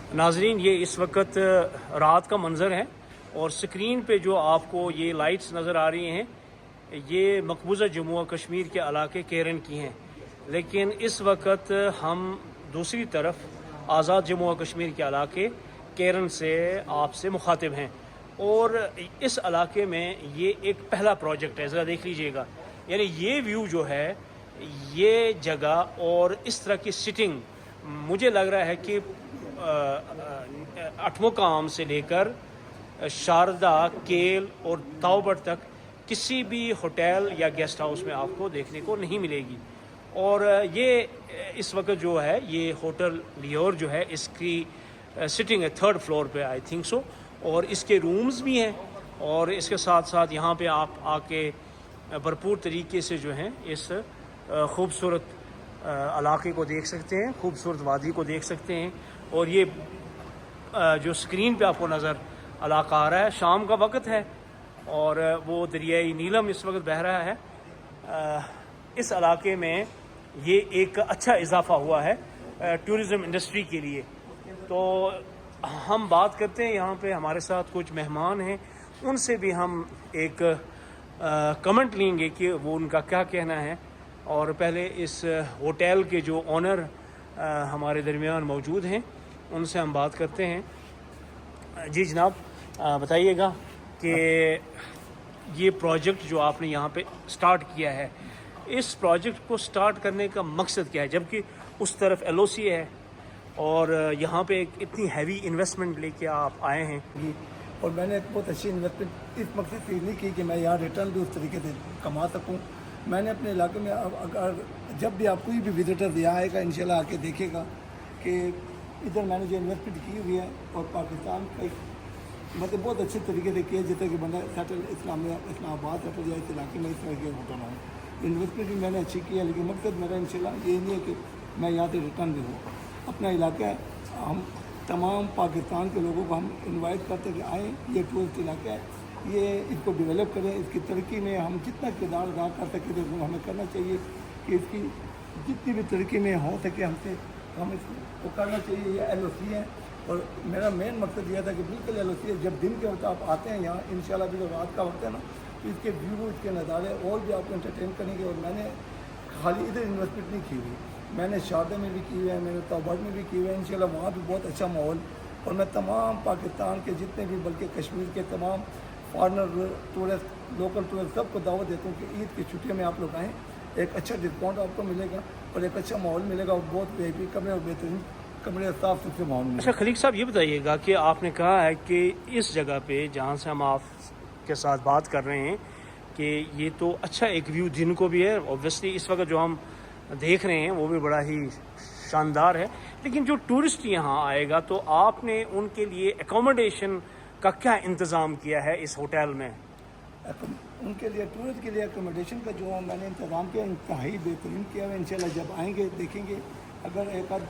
नाजरीन, ये इस वक्त रात का मंज़र है और स्क्रीन पे जो आपको ये लाइट्स नज़र आ रही हैं ये मकबूजा जम्मू और कश्मीर के इलाके केरन की हैं, लेकिन इस वक्त हम दूसरी तरफ आज़ाद जम्मू और कश्मीर के इलाके केरन से आपसे मुखातिब हैं और इस इलाके में ये एक पहला प्रोजेक्ट है। ज़रा देख लीजिएगा, यानी ये व्यू जो है, ये जगह और इस तरह की सिटिंग, मुझे लग रहा है कि अठमुकाम से लेकर शारदा, केल और ताओबट तक किसी भी होटल या गेस्ट हाउस में आपको देखने को नहीं मिलेगी। और ये इस वक्त जो है ये होटल लियोर जो है, इसकी सिटिंग है 3rd फ्लोर पे, आई थिंक सो, और इसके रूम्स भी हैं और इसके साथ साथ यहाँ पे आप आके भरपूर तरीके से जो हैं इस खूबसूरत इलाके को देख सकते हैं, खूबसूरत वादी को देख सकते हैं। और ये जो स्क्रीन पे आपको नज़र इलाका आ रहा है, शाम का वक्त है और वो दरियाई नीलम इस वक्त बह रहा है। इस इलाके में ये एक अच्छा इजाफा हुआ है टूरिज़म इंडस्ट्री के लिए। तो हम बात करते हैं, यहाँ पे हमारे साथ कुछ मेहमान हैं, उनसे भी हम एक कमेंट लेंगे कि वो उनका क्या कहना है। और पहले इस होटल के जो ऑनर हमारे दरमियान मौजूद हैं उनसे हम बात करते हैं। जी जनाब, बताइएगा कि ये प्रोजेक्ट जो आपने यहाँ पे स्टार्ट किया है, इस प्रोजेक्ट को स्टार्ट करने का मकसद क्या है, जबकि उस तरफ LOC है और यहाँ पे एक इतनी हैवी इन्वेस्टमेंट लेके आप आए हैं। और मैंने एक बहुत अच्छी इन्वेस्टमेंट इस मकसद से नहीं की कि मैं यहाँ रिटर्न भी उस तरीके से कमा सकूँ। मैंने अपने इलाके में अगर जब भी आप कोई भी विजिटर यहाँ आएगा इंशाल्लाह आके देखेगा कि इधर मैंने जो इन्वेस्टमेंट की हुई है और पाकिस्तान का मतलब बहुत अच्छे तरीके से किया, जैसे कि बंदा सेटल इस्लामाबाद सेटल या इस इलाके में इस तरह के होटल हूँ। इन्वेस्टमेंट भी मैंने अच्छी की है, लेकिन मकसद मेरा इंशाल्लाह ये नहीं है कि मैं यहाँ से रिटर्न भी हूँ। अपना इलाका है, हम तमाम पाकिस्तान के लोगों को हम इनवाइट करते कि आएँ, ये टूरिस्ट इलाका है, ये इसको डेवलप करें, इसकी तरक्की में हम जितना किरदार अदा कर सकें तो हमें करना चाहिए कि इसकी जितनी भी तरक्की में हो सके हमसे हम इसको करना चाहिए। ये LOC है और मेरा मेन मकसद यह था कि बिल्कुल LOC है। जब दिन के वक्त आप आते हैं यहाँ इंशाल्लाह भी, जो रात का वक्त है ना, तो इसके व्यू, इसके नज़ारे और भी आपको एंटरटेन करेंगे। और मैंने खाली इधर इन्वेस्टमेंट नहीं की हुई, मैंने शारदा में भी की हुई है, मैंने ताओबट में भी की हुई है। इंशाल्लाह वहाँ भी बहुत अच्छा माहौल, और मैं तमाम पाकिस्तान के जितने भी, बल्कि कश्मीर के तमाम फॉरनर टूरिस्ट, लोकल टूरिस्ट सबको दावत देता हूँ कि ईद की छुट्टियों में आप लोग आएँ, एक अच्छा डिस्काउंट आपको मिलेगा और एक अच्छा माहौल मिलेगा और बहुत VIP कमरे और बेहतरीन कमरे, साफ सुथरे माहौल में। अच्छा खलीक साहब, ये बताइएगा कि आपने कहा है कि इस जगह पे जहाँ से हम आपके साथ बात कर रहे हैं कि ये तो अच्छा एक व्यू दिन को भी है, ऑब्वियसली इस वक्त जो हम देख रहे हैं वो भी बड़ा ही शानदार है, लेकिन जो टूरिस्ट यहाँ आएगा तो आपने उनके लिए एकोमोडेशन का क्या इंतज़ाम किया है इस होटल में? उनके लिए, टूरिस्ट के लिए एकोमोडेशन का जो मैंने इंतज़ाम किया इंतहाई बेहतरीन किया है। इंशाल्लाह जब आएंगे देखेंगे, अगर एक आध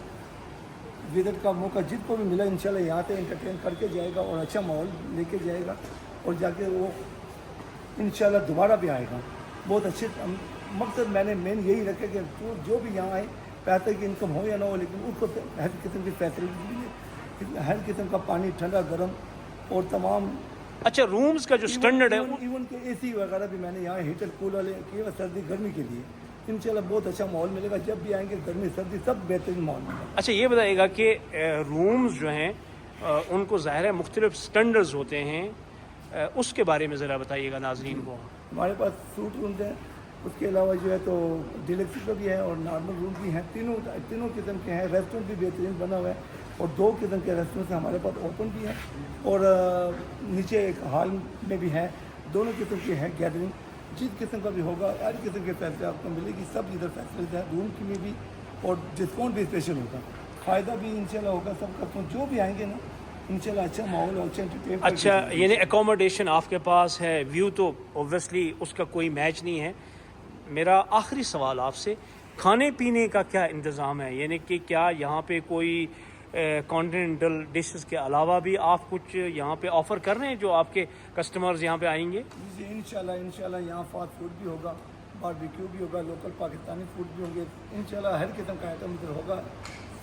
विजिट का मौका जिसको भी मिला इंशाल्लाह यहाँ पे एंटरटेन करके जाएगा और अच्छा माहौल लेके जाएगा और जाके वो इंशाल्लाह दोबारा भी आएगा। बहुत अच्छे मकसद मैंने मेन यही रखा कि जो भी यहाँ आए, पैसे की इनकम हो या ना हो, लेकिन उसको हर किस्म की फैसिलिटी मिले, हर किस्म का पानी ठंडा गर्म और तमाम। अच्छा, रूम्स का जो स्टैंडर्ड है, इवन के AC वगैरह भी मैंने यहाँ हीटर कूल वाले किए हुए सर्दी गर्मी के लिए। इंशाल्लाह बहुत अच्छा माहौल मिलेगा, जब भी आएंगे गर्मी सर्दी सब बेहतरीन माहौल मिलेगा। अच्छा ये बताइएगा कि रूम्स जो हैं उनको ज़ाहिर है मुख्तलिफ स्टैंडर्ड्स होते हैं, उसके बारे में ज़रा बताइएगा नाजरीन को। हमारे पास सूट रूम्स हैं, उसके अलावा जो है तो डिलक्स का भी है और नॉर्मल रूम भी हैं, तीनों किस्म के हैं। रेस्टोरेंट भी बेहतरीन बना हुआ है और 2 किस्म के रेस्टोरेंट हमारे पास ओपन भी हैं और नीचे एक हॉल में भी है। दोनों किस्म की है गैदरिंग, जिस किस्म का भी होगा हर किस्म के फैसले आपको मिलेगी। सब इधर फैसिलिटी है, रूम की में भी, और डिस्काउंट भी स्पेशल होगा, फ़ायदा भी इंशाल्लाह होगा सबका। तो जो भी आएंगे ना इंशाल्लाह अच्छा माहौल और अच्छा एंटरटेन। अच्छा, यानी एकोमोडेशन आपके पास है, व्यू तो ऑब्वियसली उसका कोई मैच नहीं है। मेरा आखिरी सवाल आपसे, खाने पीने का क्या इंतज़ाम है, यानी कि क्या यहाँ पे कोई कॉन्टिनेंटल डिशेस के अलावा भी आप कुछ यहाँ पे ऑफ़र कर रहे हैं जो आपके कस्टमर्स यहाँ पे आएंगे? जी इंशाल्लाह यहाँ फास्ट फूड भी होगा, बारबेक्यू भी होगा, लोकल पाकिस्तानी फूड भी होंगे। इंशाल्लाह हर किस्म का आइटम इधर होगा,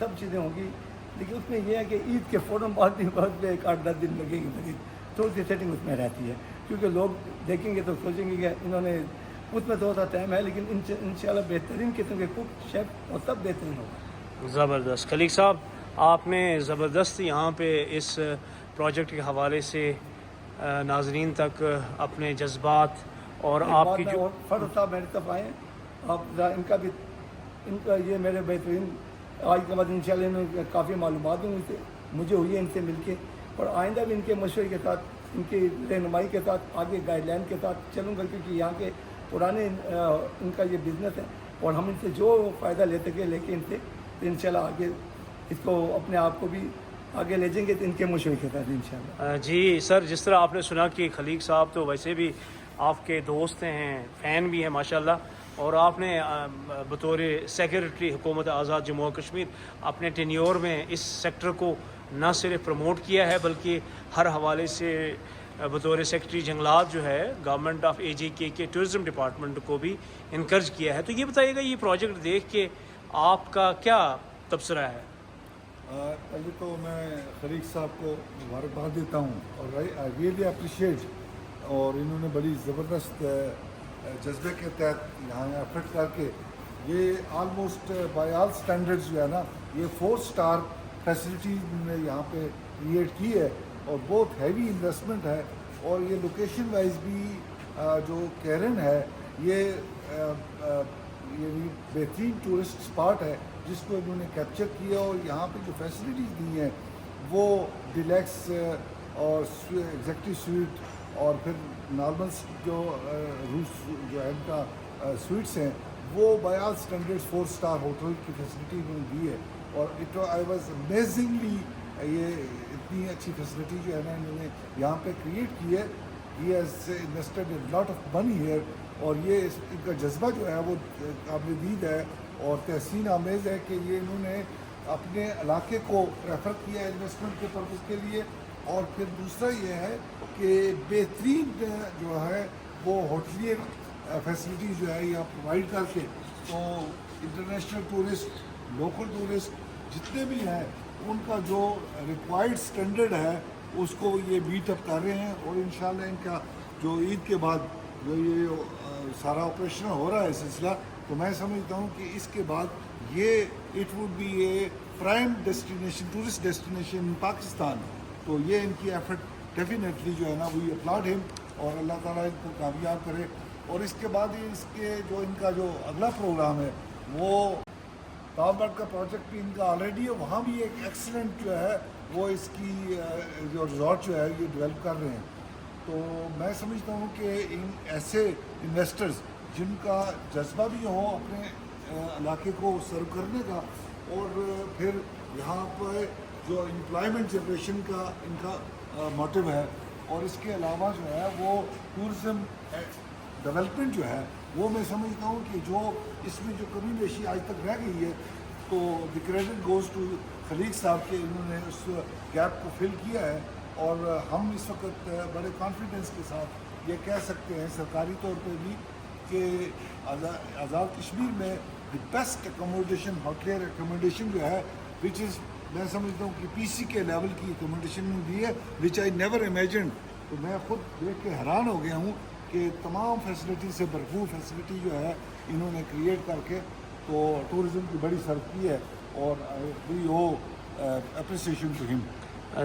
सब चीज़ें होंगी। لیکن اس میں یہ ہے کہ عید کے فوراً بعد میں 8-10 دن لگے گی، تھوڑی سی سیٹنگ اس میں رہتی ہے، کیونکہ لوگ دیکھیں گے تو سوچیں گے کہ انہوں نے اس میں تھوڑا سا ٹائم ہے، لیکن انشاءاللہ بہترین قسم کے کوک شیف اور سب بہترین ہوگا. زبردست. خلیق صاحب آپ نے زبردست یہاں پہ اس پروجیکٹ کے حوالے سے ناظرین تک اپنے جذبات اور آپ کی جو فرد صاحب میرے طرف آئے، آپ ذرا ان کا یہ میرے بہترین آج کے بعد انشاءاللہ انہوں نے کافی معلومات ہوں مجھے ہوئی ہے ان سے مل کے، اور آئندہ بھی ان کے مشورے کے ساتھ، ان کی رہنمائی کے ساتھ آگے گائیڈ لائن کے ساتھ چلوں گا، کیونکہ یہاں کے پرانے ان کا یہ بزنس ہے اور ہم ان سے جو فائدہ لے سکے لے کے ان سے انشاءاللہ آگے اس کو اپنے آپ کو بھی آگے لے جائیں گے ان کے مشورے کے ساتھ انشاءاللہ. جی سر، جس طرح آپ نے سنا کہ خلیق صاحب تو ویسے بھی آپ کے دوست ہیں، فین بھی ہیں ماشاءاللہ، اور آپ نے بطور سیکرٹری حکومت آزاد جموں و کشمیر اپنے ٹینیور میں اس سیکٹر کو نہ صرف پروموٹ کیا ہے بلکہ ہر حوالے سے بطور سیکرٹری جنگلات جو ہے گورنمنٹ آف AJK کے ٹورزم ڈپارٹمنٹ کو بھی انکریج کیا ہے. تو یہ بتائیے گا یہ پروجیکٹ دیکھ کے آپ کا کیا تبصرہ ہے؟ پہلے تو میں خلیق صاحب کو مبارکباد دیتا ہوں اور آئی ریئلی اپریشیٹ، اور انہوں نے بڑی زبردست جذبے کے تحت یہاں ایفرٹ کر کے یہ آلموسٹ بائی آل اسٹینڈرڈز جو ہے نا یہ 4 اسٹار فیسلٹیز نے یہاں پہ کریٹ کی ہے، اور بہت ہیوی انویسٹمنٹ ہے، اور یہ لوکیشن وائز بھی جو کیرن ہے یہ یعنی بہترین ٹورسٹ اسپاٹ ہے جس کو انہوں نے کیپچر کیا، اور یہاں پہ جو فیسلٹیز دی ہیں وہ ڈیلیکس اور ایگزیکٹو سویٹ اور پھر نارمل جو روس جو ہے ان کا سویٹس ہیں وہ by all standard 4 star hotel کی فیسلٹی انہوں نے دی ہے، اور آئی واز امیزنگلی یہ اتنی اچھی فیسلٹی جو ہے نا انہوں نے یہاں پہ کریٹ کی ہے. He has invested a lot of money here, اور یہ ان کا جذبہ جو ہے وہ قابل دید ہے اور تحسین آمیز ہے کہ یہ انہوں نے اپنے علاقے کو ریفر کیا انویسٹمنٹ کے پرپز کے لیے. اور پھر دوسرا یہ ہے کہ بہترین جو ہے وہ ہوٹلیئر فیسلٹی جو ہے یہاں پرووائڈ کر کے تو انٹرنیشنل ٹورسٹ، لوکل ٹورسٹ جتنے بھی ہیں ان کا جو ریکوائرڈ سٹینڈرڈ ہے اس کو یہ میٹ اپ کر رہے ہیں. اور انشاءاللہ ان کا جو عید کے بعد جو یہ سارا آپریشن ہو رہا ہے سلسلہ، تو میں سمجھتا ہوں کہ اس کے بعد یہ it would be a prime destination, tourist destination in Pakistan. تو یہ ان کی ایفرٹ ڈیفینیٹلی جو ہے نا وی اپلاڈ ہم، اور اللہ تعالیٰ ان کو کامیاب کرے. اور اس کے بعد اس کے جو ان کا جو اگلا پروگرام ہے وہ تابڑ کا پروجیکٹ بھی ان کا آلریڈی ہے، وہاں بھی ایک ایکسلنٹ جو ہے وہ اس کی جو ریزورٹ جو ہے یہ ڈیولپ کر رہے ہیں. تو میں سمجھتا ہوں کہ ان ایسے انویسٹرز جن کا جذبہ بھی ہو اپنے علاقے کو سرو کرنے کا، اور پھر یہاں پہ جو امپلائمنٹ جنریشن کا ان کا موٹیو ہے، اور اس کے علاوہ جو ہے وہ ٹورزم ڈیولپمنٹ جو ہے وہ میں سمجھتا ہوں کہ جو اس میں جو کمی بیشی آج تک رہ گئی ہے تو the credit goes to Khaliq صاحب کے، انہوں نے اس گیپ کو فل کیا ہے. اور ہم اس وقت بڑے کانفیڈنس کے ساتھ یہ کہہ سکتے ہیں سرکاری طور پہ بھی کہ آزاد کشمیر میں دی بیسٹ اکوموڈیشن، ہوٹلیئر اکوموڈیشن جو ہے وچ از، میں سمجھتا ہوں کہ PC کے لیول کی اکوموڈیشن دی ہے وچ آئی نیور امیجنڈ. تو میں خود دیکھ کے حیران ہو گیا ہوں کہ تمام فیسلٹی سے بھرپور فیسلٹی جو ہے انہوں نے کریٹ کر کے تو ٹورزم کی بڑی سرو کی ہے، اور وی او اپریسیشن ٹو ہم.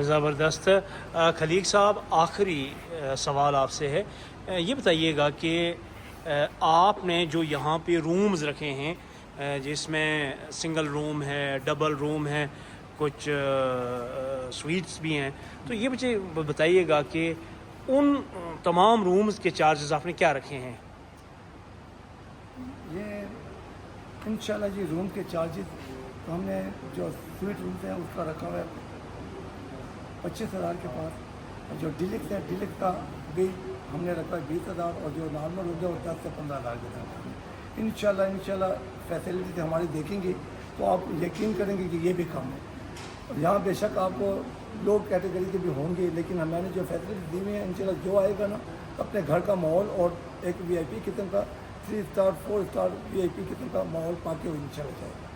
زبردست. خلیق صاحب آخری سوال آپ سے ہے، یہ بتائیے گا کہ آپ نے جو یہاں پہ رومز رکھے ہیں جس میں سنگل روم ہے، ڈبل روم ہے، کچھ سویٹس بھی ہیں، تو یہ مجھے بتائیے گا کہ ان تمام رومز کے چارجز آپ نے کیا رکھے ہیں؟ یہ انشاءاللہ جی روم کے چارجز تو ہم نے جو سویٹ رومز ہیں اس کا رکھا ہوا ہے 25,000 کے پاس، اور جو ڈیلکس ہے ڈیلکس کا بھی ہم نے رکھا ہے 20,000، اور جو نارمل ہوتا ہے وہ 10 سے 15,000 کے ساتھ. انشاءاللہ فیسلٹی سے ہماری دیکھیں گے تو آپ یقین کریں گے کہ یہ بھی کم ہے. یہاں بے شک آپ کو لوگ کیٹیگری کے بھی ہوں گے، لیکن ہمیں نے جو فیسلٹی دی ہوئی ہیں انشاءاللہ جو آئے گا نا اپنے گھر کا ماحول اور ایک VIP قسم کا 3 اسٹار 4 اسٹار VIP قسم کا ماحول پا کے انشاءاللہ جائے گا.